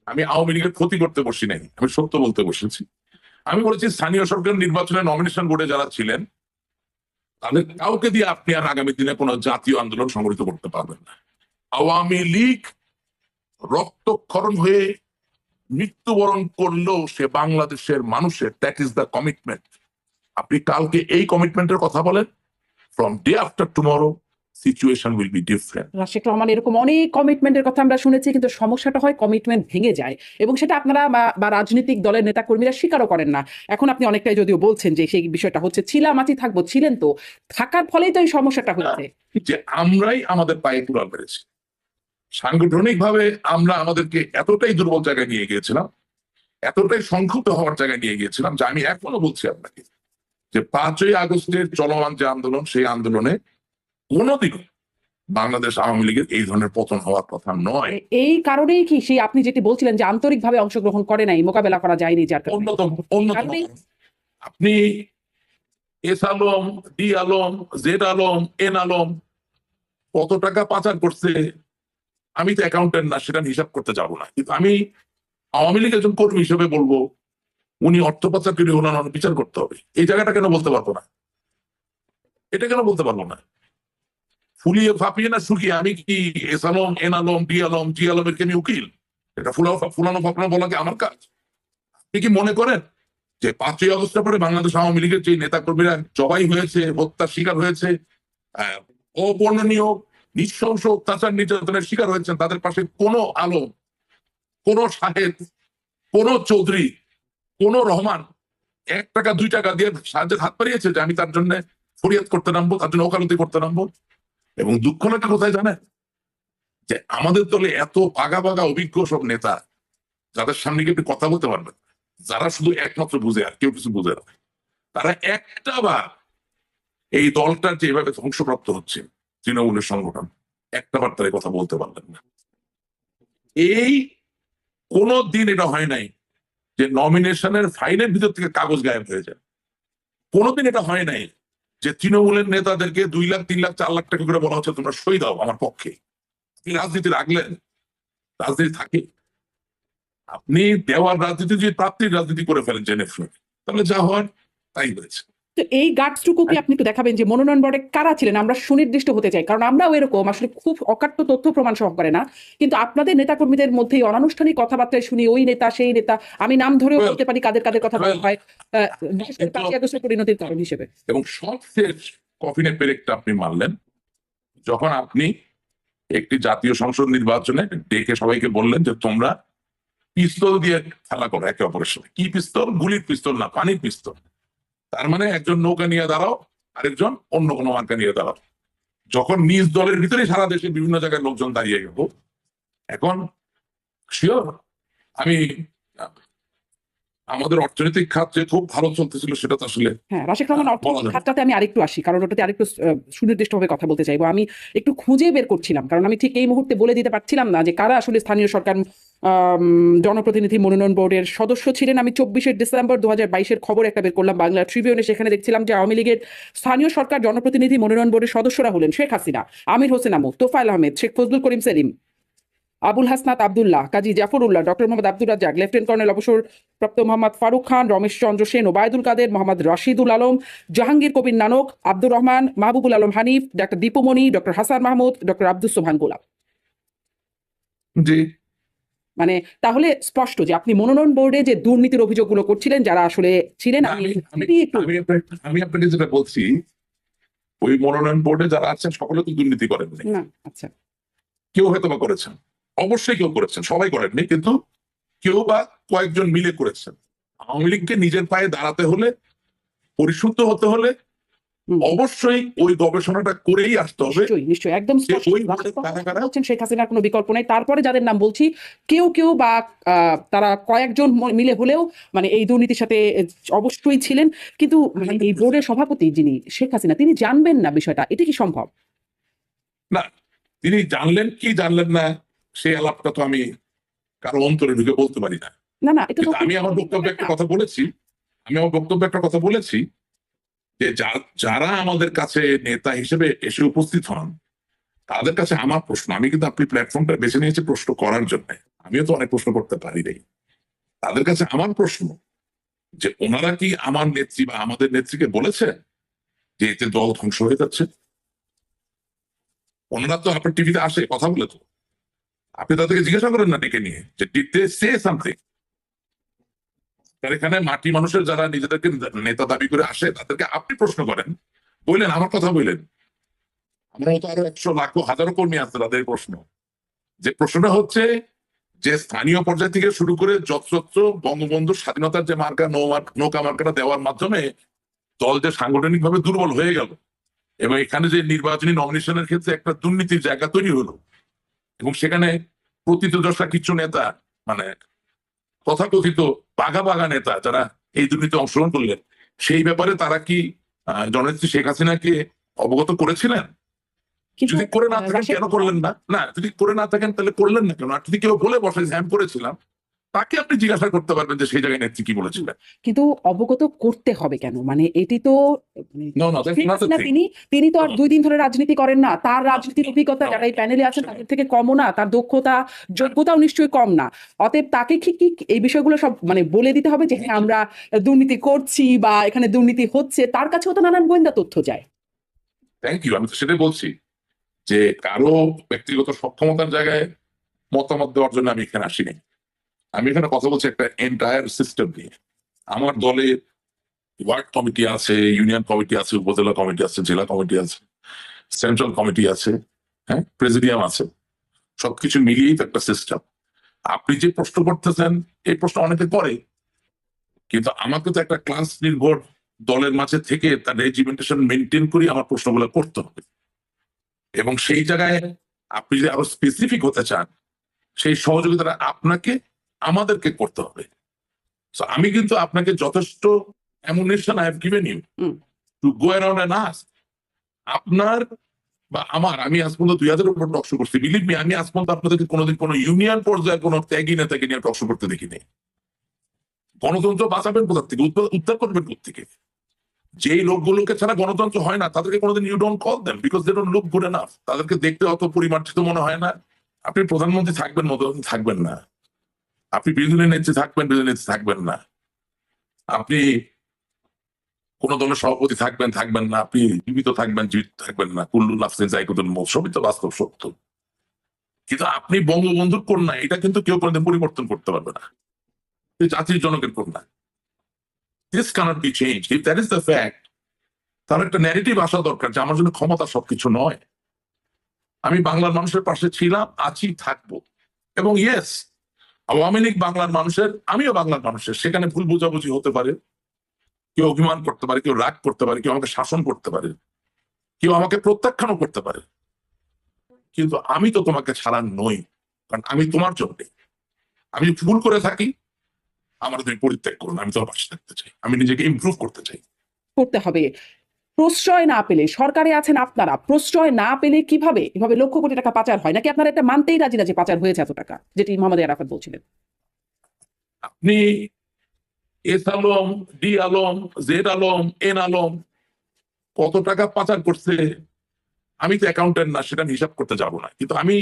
আমি আওয়ামী লীগের ক্ষতি করতে বসি নাই, আমি সত্য বলতে বসেছি। আমি বলেছি স্থানীয় সরকার নির্বাচনে নমিনেশন বোর্ডে যারা ছিলেন তাদের কাউকে দিয়ে আপনি আর আগামী দিনে কোনো জাতীয় আন্দোলন সংগঠিত করতে পারবেন না। আওয়ামী লীগ রক্তক্ষরণ হয়ে মৃত্যুবরণ করলেও সে বাংলাদেশের মানুষের, দ্যাট ইজ দ্য কমিটমেন্ট। আপনি কালকে এই কমিটমেন্টের কথা বলেন, from day after tomorrow situation will be different. Rashek Rahman, এরকম অনেক কমিটমেন্টের কথা আমরা শুনেছি, কিন্তু সমস্যাটা হয় কমিটমেন্ট ভেঙে যায়, এবং সেটা আপনারা বা রাজনৈতিক দলের নেতা কর্মীরা স্বীকারও করেন না। এখন আপনি অনেকটাই যদিও বলছেন যে সেই বিষয়টা হচ্ছে ছিলাম আছি থাকবো, ছিলেন তো, থাকার ফলেই তো এই সমস্যাটা হয়েছে। যে আমরাই আমাদের পায়ে কুড়াল মেরেছি, সাংগঠনিক ভাবে আমরা আমাদেরকে এতটাই দুর্বল জায়গায় নিয়ে গিয়েছিলাম, এতটাই সংক্ষুব্ধ হওয়ার জায়গায় নিয়ে গিয়েছিলাম, যে আমি এখনো বলছি আপনাকে যে 5ই আগস্টের চলমান যে আন্দোলন, সেই আন্দোলনে কোনোদিনও বাংলাদেশ আওয়ামী লীগের এই ধরনের পতন হওয়ার কথা নয়। এই কারণেই কি সেই আপনি যেটি বলছিলেন যে আন্তরিকভাবে অংশগ্রহণ করে নাই, মোকাবেলা করা যায়নি, যার অন্যতম আপনি S Alam, D Alam, Z Alam, N Alam কত টাকা পাচার করছে, আমি তো অ্যাকাউন্টেন্ট না, সেটা হিসাব করতে যাবো না, কিন্তু আমি আওয়ামী লীগ একজন কর্মী হিসেবে বলবো উনি অর্থ পাচার করে ওনার বিচার করতে হবে। এই জায়গাটা কেন বলতে পারবো না? এটা কেন বলতে পারবো না? ফুলিয়ে ফাঁপিয়ে না শুকিয়ে আমি কি S Alam, N Alam, D Alam, G আলমের কে আমি উকিল? এটা ফুলানো ফাঁপানো বলা কি আমার কাজ? আপনি কি মনে করেন যে 5ই আগস্টের পরে বাংলাদেশ আওয়ামী লীগের যে নেতা কর্মীরা জবাই হয়েছে, হত্যার শিকার হয়েছে, অবর্ণনীয় নৃশংস অত্যাচার নির্যাতনের শিকার হয়েছেন, তাদের পাশে কোনো আলম, কোন সাহেব, কোন চৌধুরী, কোন রহমান 1 টাকা 2 টাকা দিয়ে সাহায্যের হাত বাড়িয়েছে যে আমি তার জন্য ফরিয়াদ করতে নামবো, তার জন্য ওকালতি করতে নামবো? এবং দুঃখ লাগে কোথায় জানেন? যে আমাদের দলে এত পাগা পাগা অভিজ্ঞ সব নেতা, যাদের সামনে গিয়ে আপনি কথা বলতে পারবেন, যারা শুধু একমাত্র বুঝে আর কেউ কিছু বুঝে না, তারা একটা বার এই দলটার যেভাবে ধ্বংসপ্রাপ্ত হচ্ছে তৃণমূলের সংগঠন, একটা বার তারা কথা বলতে পারলেন না। এই কোনো দিন এটা হয় নাই যে নমিনেশনের ফাইলের ভিতর থেকে কাগজ গায়েব হয়ে যায়। কোনোদিন এটা হয় নাই যে তৃণমূলের নেতাদেরকে 2 লাখ 3 লাখ 4 লাখ টাকা করে বলা হচ্ছে তোমরা সই দাও আমার পক্ষে। আপনি রাজনীতি রাখলেন, রাজনীতি থাকে, আপনি দেওয়ার রাজনীতি যে প্রাপ্তির রাজনীতি করে ফেলেন জেনে শুনে, তাহলে যা হয় তাই হয়েছে। তো এই গার্ডসটুকু কি আপনি একটু দেখাবেন যে মনোনয়ন বোর্ডে কারা ছিলেন? আমরা সুনির্দিষ্ট হতে চাই, কারণ আমরাও এরকম আসলে খুব অকাট্য তথ্য প্রমাণ সহকারে না, কিন্তু আপনাদের নেতাকর্মীদের মধ্যেই অনানুষ্ঠানিক কথাবার্তায় শুনি ওই নেতা সেই নেতা, আমি নাম ধরেও বলতে পারি কাদের কাদের কথা বলা হয়, বিশেষ করে 5ই আগস্টের পরিণতির কারণ হিসেবে। এবং সবশেষ কফিনের পেরেকটা আপনি মারলেন যখন আপনি একটি জাতীয় সংসদ নির্বাচনে ডেকে সবাইকে বললেন যে তোমরা পিস্তল দিয়ে খেলা করো একে অপরের সাথে। কি পিস্তল? গুলির পিস্তল না, পানির পিস্তল। তার মানে একজন নৌকা নিয়ে দাঁড়াও, আরেকজন অন্য কোনো মার্কা নিয়ে দাঁড়াও। যখন নিজ দলের ভিতরে সারা দেশের বিভিন্ন জায়গায় লোকজন দাঁড়িয়ে গেল, এখন শিওর আমি আমাদের অর্থনৈতিক খাত যে খুব ভালো চলতেছিল সেটা তো আসলে হ্যাঁ, রাশেক রহমান, অর্থনৈতিক খাতটাতে আমি আরেকটু আসি, কারণ ওটাতে আরেকটু সুনির্দিষ্টভাবে কথা বলতে চাইবো। আমি একটু খুঁজে বের করছিলাম, কারণ আমি ঠিক এই মুহূর্তে বলে দিতে পারছিলাম না যে কারা আসলে স্থানীয় সরকার জনপ্রতিনিধি মনোনয়ন বোর্ডের সদস্য ছিলেন। আমি 24শে ডিসেম্বর 2022-এর খবর একটা বের করলাম বাংলা ট্রিবিউনে, সেখানে দেখছিলাম যে আওয়ামী লীগের স্থানীয় সরকার জনপ্রতিনিধি মনোনয়ন বোর্ডের সদস্যরা হলেন Sheikh Hasina, Amir Hossain Amu, Tofail Ahmed, Sheikh Fazlul Karim Selim, Abul Hasnat Abdullah, Kazi Zafrullah, doctor Mohammad Abdur Razzak, lieutenant colonel অবসরপ্রাপ্ত Mohammad Faruk Khan, Ramesh Chandra Sen, Obaidul Quader, Mohammad Rashidul Alam, Jahangir Kabir Nanak, Abdur Rahman, Mahbubul Alam Hanif, doctor Dipu Moni, doctor Hasan Mahmud, doctor Abdus Sobhan Golam. জি, মানে তাহলে স্পষ্ট যে আপনি মনোনয়ন বোর্ডে যে দুর্নীতির অভিযোগগুলো করছিলেন যারা আসলে ছিলেন, আমি আপনাকে যেটা বলছি, ওই মনোনয়ন বোর্ডে যারা আছেন সকলে তো দুর্নীতি করেন না, আচ্ছা, কেউ হয়তো বা করেছেন, অবশ্যই কেউ করেছেন, সবাই করেননি, কিন্তু কেউ বা কয়েকজন মিলে করেছেন। আওয়ামী লীগকে নিজের পায়ে দাঁড়াতে হলে, পরিশুদ্ধ হতে হলে অবশ্যই ওই গবেষণাটা করেই আসতে হবে। নিশ্চয়ই একদম বলছেন শেখ হাসিনার কোনো বিকল্প নাই। তারপরে যাদের নাম বলছি, কেউ কেউ বা তারা কয়েকজন মিলে হলেও মানে এই দুর্নীতির সাথে অবশ্যই ছিলেন, কিন্তু এই বোর্ডের সভাপতি যিনি শেখ হাসিনা, তিনি জানবেন না বিষয়টা, এটা কি সম্ভব? না, তিনি জানলেন কি জানলেন না সেই আলাপটা তো আমি কারো অন্তরে ঢুকে বলতে পারি না। না না, এটা তো আমি আমার বক্তব্যে একটা কথা বলেছি, যে যারা আমাদের কাছে নেতা হিসেবে এসে উপস্থিত হন তাদের কাছে আমার প্রশ্ন, আমি কিন্তু আপনি প্ল্যাটফর্মটা বেছে নিয়েছি প্রশ্ন করার জন্য, আমিও তো অনেক প্রশ্ন করতে পারি নাই। তাদের কাছে আমার প্রশ্ন যে ওনারা কি আমার নেত্রী বা আমাদের নেত্রীকে বলেছে যে এতে দল ধ্বংস হয়ে যাচ্ছে? ওনারা তো আপনার টিভিতে আসে কথা বলে, তো আপনি তাদেরকে জিজ্ঞাসা করেন না ডেকে নিয়ে যে ডিড দে সে সামথিং? তার এখানে মাটি মানুষের যারা নিজেদেরকে নেতা দাবি করে আসে তাদেরকে আপনি প্রশ্ন করেন, বললেন আমার কথা বললেন। আমার মতো আরো 100 লাখ হাজারো কর্মী আছে, তাদের প্রশ্ন, যে প্রশ্নটা হচ্ছে যে স্থানীয় পর্যায় থেকে শুরু করে যত্রতত্র বঙ্গবন্ধুর স্বাধীনতার যে মার্কা নৌকা মার্কাটা দেওয়ার মাধ্যমে দল যে সাংগঠনিক ভাবে দুর্বল হয়ে গেল, এবং এখানে যে নির্বাচনী নমিনেশনের ক্ষেত্রে একটা দুর্নীতির জায়গা তৈরি হলো, এবং সেখানে প্রতিদ্বন্দ্বী কিছু নেতা, মানে তথাকথিত বাঘা বাঘা নেতা যারা এই দুর্নীতি অংশগ্রহণ করলেন, সেই ব্যাপারে তারা কি জননেত্রী শেখ হাসিনাকে অবগত করেছিলেন? কিন্তু যদি করে না থাকেন রাশেদ, কেন করলেন না? না, যদি করে না থাকেন তাহলে করলেন না কেন? আর যদি কেউ বলে বসে যে আমি করেছিলাম, তাকে আপনি জিজ্ঞাসা করতে পারবেন যে সেই জায়গায় নেত্রী কি বলেছিলেন। কিন্তু অবগত করতে হবে কেন? মানে এটি তো No, no, that's Sheikh not the Hasina thing. তিনি তো আর No, no. 2 দিন ধরে রাজনীতি করেন না। তার রাজনীতির অভিজ্ঞতা No, যারা এই প্যানেলে আছেন no. তাদের থেকে কমও না, তার দক্ষতা যোগ্যতাও নিশ্চয়ই কম না। অতএব তাকে কি এই বিষয়গুলো সব মানে বলে দিতে হবে যে হ্যাঁ আমরা দুর্নীতি করছি বা এখানে দুর্নীতি হচ্ছে? তার কাছেও তো নানান গোয়েন্দা তথ্য যায়। থ্যাংক ইউ, আমি তো সেটাই বলছি যে কারো ব্যক্তিগত সক্ষমতার জায়গায় মতামত দেওয়ার জন্য আমি এখানে আসিনি। আমি এখানে কথা বলছি একটা এন্টায়ার সিস্টেম নিয়ে। আমার দলে ওয়ার্ড কমিটি আছে, ইউনিয়ন কমিটি আছে, উপজেলা কমিটি আছে, জেলা কমিটি আছে, সেন্ট্রাল কমিটি আছে, হ্যাঁ, প্রেসিডিয়াম আছে, সবকিছু মিলিয়েই তো একটা সিস্টেম। আপনি যে প্রশ্ন করতেছেন এই প্রশ্ন অনেকে করে, কিন্তু আমাকে তো একটা ক্লাস নির্ভর দলের মাঝে থেকে তার রেজিমেন্টেশন মেনটেন করে আমার প্রশ্নগুলো করতে হবে। এবং সেই জায়গায় আপনি যদি আরো স্পেসিফিক হতে চান, সেই সহযোগিতাটা আপনাকে আমাদেরকে করতে হবে। So, আমি কিন্তু আপনাকে যথেষ্ট ammunition I have given you hmm. To go around and ask. আপনার বা আমার, আমি আজ পর্যন্ত 2000-এর উপর টকশো করছি, বিলিভ মি, আমি আজ পর্যন্ত আপনাদেরকে কোনোদিন কোনো ইউনিয়ন পর্যায়ে কোনো ত্যাগী নেতাকে নিয়ে টকশো করতে দেখিনি। গণতন্ত্র বাঁচাবেন কোথা থেকে, উদ্ধার করবেন কোথেকে? যেই লোকগুলোকে ছাড়া গণতন্ত্র হয় না তাদেরকে কোনোদিন you don't call them because they don't look good enough. তাদেরকে দেখতে অত পরিমার্জিত মনে হয় না। আপনি প্রধানমন্ত্রী থাকবেন, মধ্যমন্ত্রী থাকবেন না, আপনি বিরোধী নেত্রী থাকবেন, বিরোধী নেত্রী থাকবেন না, আপনি কোন দলের সভাপতি থাকবেন, থাকবেন না, আপনি জীবিত থাকবেন, জীবিত থাকবেন না, কুল্লু নাফসিন যায়কুতুল মউত, সবই তো বাস্তব সত্য। কিন্তু আপনি বঙ্গবন্ধুর কন্যা, এটা কিন্তু কেউ কোনোদিন পরিবর্তন করতে পারবে না। এই জাতির জনকের কন্যা, this cannot be changed. If that is the fact, তার একটা ন্যারেটিভ আসা দরকার যে আমার জন্য ক্ষমতা সবকিছু নয়। আমি বাংলার মানুষের পাশে ছিলাম, আছি, থাকবো। এবং ইয়েস, আওয়ামী লীগ বাংলার মানুষের, আমিও বাংলার মানুষের, সেখানে ভুল বোঝাবুঝি হতে পারে, কেউ অভিমান করতে পারে, কেউ রাগ করতে পারে, কেউ আমাকে শাসন করতে পারে, কেউ আমাকে প্রত্যাখ্যানও করতে পারে, কিন্তু আমি তো তোমাকে ছাড়া নই। কারণ আমি তোমার জন্য, আমি যদি ভুল করে থাকি আমার তুমি পরিত্যাগ করুন, আমি তোমার পাশে থাকতে চাই, আমি নিজেকে ইমপ্রুভ করতে চাই। করতে হবে। প্রশ্রয় না পেলে, সরকারে আছেন আপনারা, প্রশ্রয় না পেলে কিভাবে এভাবে লক্ষ কোটি টাকা পাচার হয়? নাকি আপনারা এটা মানতেই রাজি না যে পাচার হয়েছে এত টাকা, যেটি মোহাম্মদ আরাফাত বলছিলেন? আপনি S Alam, D Alam, Z Alam, N Alam কত টাকা পাচার করছে, আমি তো অ্যাকাউন্টেন্ট না, সেটা আমি হিসাব করতে যাব না। কিন্তু আমি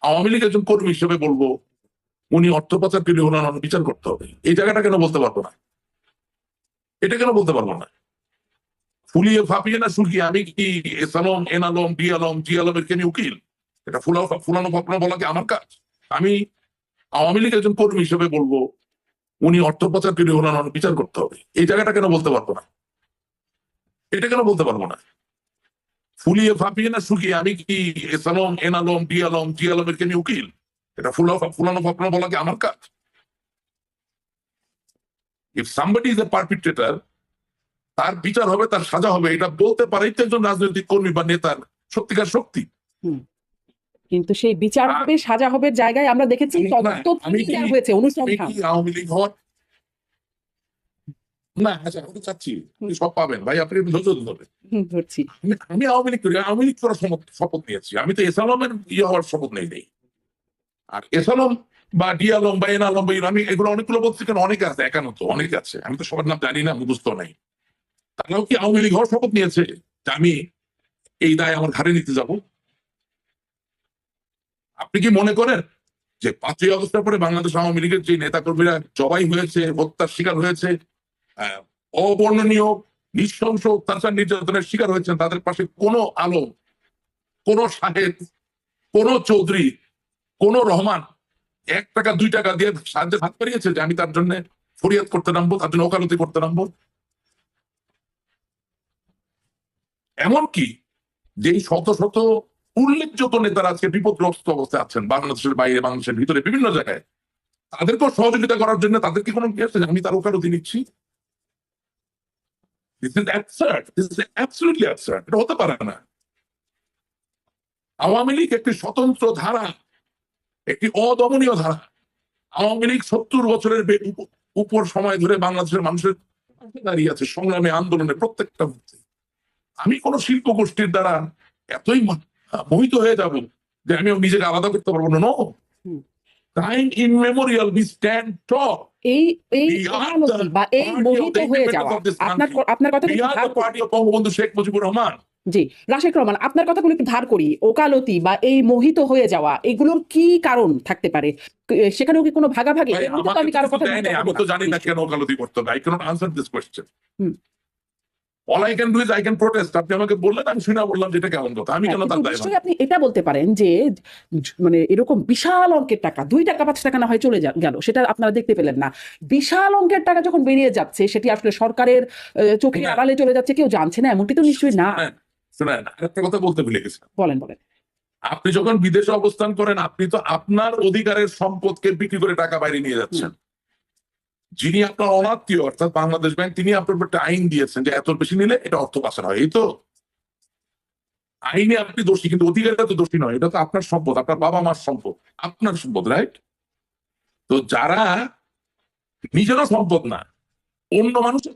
আওয়ামী লীগের একজন কর্মী হিসেবে বলবো উনি অর্থ পাচার পেলে ওনার বিচার করতে হবে। এই জায়গাটা কেন বলতে পারবো না? এটা কেন বলতে পারবো না? ফুলিয়ে ফাঁপিয়ে না শুকিয়ে আমি কি S Alam, N Alam, D Alam, G আলমের কি আমি উকিল? এটা ফুলানো ফাঁপানো বলা কি আমার কাজ? আমি আওয়ামী লীগের একজন কর্মী হিসেবে বলবো উনি অর্থ পাচার পেলে ওনার বিচার করতে হবে। এই জায়গাটা কেন বলতে পারবো না? এটা কেন বলতে পারবো না? ফুলিয়ে ফাঁপিয়ে না শুকিয়ে আমি কি S Alam, N Alam, D Alam, G আলমের কি আমি উকিল? এটা ফুলানো ফাঁপানো বলা কি আমার কাজ? ইফ সামবডি ইজ এ পারপিট্রেটর, তার বিচার হবে, তার সাজা হবে, এটা বলতে পারেই তো একজন রাজনৈতিক কর্মী বা নেতার সত্যিকার শক্তি। কিন্তু সেই বিচার হবে, সাজা হবে জায়গায় আমরা দেখেছি তদন্ত আমি কি হয়েছে, আমি অনুসন্ধান। কি আওয়ামী লীগ হওয়ার না, আচ্ছা আমি তো চাচ্ছি আপনি সব পাবেন ভাই, আপনি একটু ধৈর্য ধরবেন। ধরছি। আমি আওয়ামী লীগ করি, আওয়ামী লীগ করার শপথ নিয়েছি, আমি তো এস আলমের হওয়ার শপথ নেই। আর এস আলম বা ডি আলম বা এন আলম বা আমি এগুলো অনেকগুলো বলছি, কেন অনেকে আছে, একান্ন তো অনেকে আছে, আমি তো সবার নাম জানি না, মুখস্থ নাই। তারাও কি আওয়ামী লীগ হওয়ার শপথ নিয়েছে যে আমি এই দায় আমার ঘাড়ে নিতে যাব? আপনি কি মনে করেন যে 5ই আগস্টের পরে বাংলাদেশ আওয়ামী লীগের যে নেতাকর্মীরা জবাই হয়েছে, হত্যার শিকার হয়েছে, অবর্ণনীয় নৃশংস অত্যাচার নির্যাতনের শিকার হয়েছেন, তাদের পাশে কোনো আলম, কোনো সাহেব, কোনো চৌধুরী, কোনো রহমান 1 টাকা 2 টাকা দিয়ে সাহায্যের হাত বাড়িয়েছে যে আমি তার জন্য ফরিয়াদ করতে নামবো, তার জন্য ওকালতি করতে নামবো? এমনকি যেই শত শত উল্লেখযোগ্য নেতারা আজকে বিপদগ্রস্ত অবস্থায় আছেন বাংলাদেশের বাইরে, বাংলাদেশের ভিতরে, বিভিন্ন জায়গায়, তাদেরকেও সহযোগিতা করার জন্য তাদের কি কোনো কি আছে যে আমি তার ওকালতি নিচ্ছি? This is absurd. This is absolutely absurd. এটা হতে পারে না। আওয়ামী লীগ একটি স্বতন্ত্র ধারা, একটি অদমনীয় ধারা। আওয়ামী লীগ 70 বছরের উপর সময় ধরে বাংলাদেশের মানুষের পাশে দাঁড়িয়ে আছে সংগ্রামে, আন্দোলনে, প্রত্যেকটা মুহূর্তে। আমি কোন শিল্প গোষ্ঠীর দ্বারা এতই মোহিত হয়ে যাব যে আমি নিজেকে আলাদা করতে পারবো না। No, time immemorial we stand tall. এই We are ওকালতি the বা এই party of মোহিত the হয়ে independence যাওয়া, of this আপনার country. আপনার কথা We একটু are ধার the party of Bangabandhu Sheikh Mujibur Rahman. জি, রাশেক রহমান, আপনার কথাগুলো একটু ধার করি। ওকালতি বা এই মোহিত হয়ে যাওয়া, এগুলোর কি কারণ থাকতে পারে? সেখানেও কি কোনো ভাগাভাগি? ভাই, এর মধ্যে তো আমাকে আমি কারো কিছু কথা দেয় নাই, আমি তো জানি না কেন ওকালতি করতে হবে। I cannot answer this question. Hmm. All I can do is I can protest. আপনি আমাকে বললেন, আমি শুনে বললাম যেটা কেমন কথা, আমি কেন তার দায় নিশ্চয়ই আপনি এটা বলতে পারেন যে মানে এরকম বিশাল অঙ্কের টাকা, 2 টাকা 5 টাকা না হয় চলে গেল, সেটা আপনারা দেখতে পেলেন না। বিশাল অঙ্কের টাকা যখন বেরিয়ে যাচ্ছে, সেটি আসলে সরকারের চোখের না। আড়ালে চলে যাচ্ছে, কেউ জানছে না, এমনটি তো নিশ্চয়ই না। শুনেন, একটা কথা বলতে ভুলে গেছি। বলেন বলেন। আপনি যখন বিদেশে অবস্থান করেন, আপনি তো আপনার অধিকারের সম্পদকে বিক্রি করে টাকা বাইরে নিয়ে যাচ্ছেন। যিনি আপনার অনাত্মীয় অর্থাৎ বাংলাদেশ ব্যাংক, তিনি আপনার উপর একটা আইন দিয়েছেন যে এত বেশি নিলে এটা অর্থ পাচার হয়। এই তো আইনে আপনি দোষী, কিন্তু অধিকারটা তো দোষী নয়। এটা তো আপনার সম্পদ, আপনার বাবা মার সম্পদ, আপনার সম্পদ, রাইট? তো যারা নিজেরও সম্পদ না, অন্য মানুষের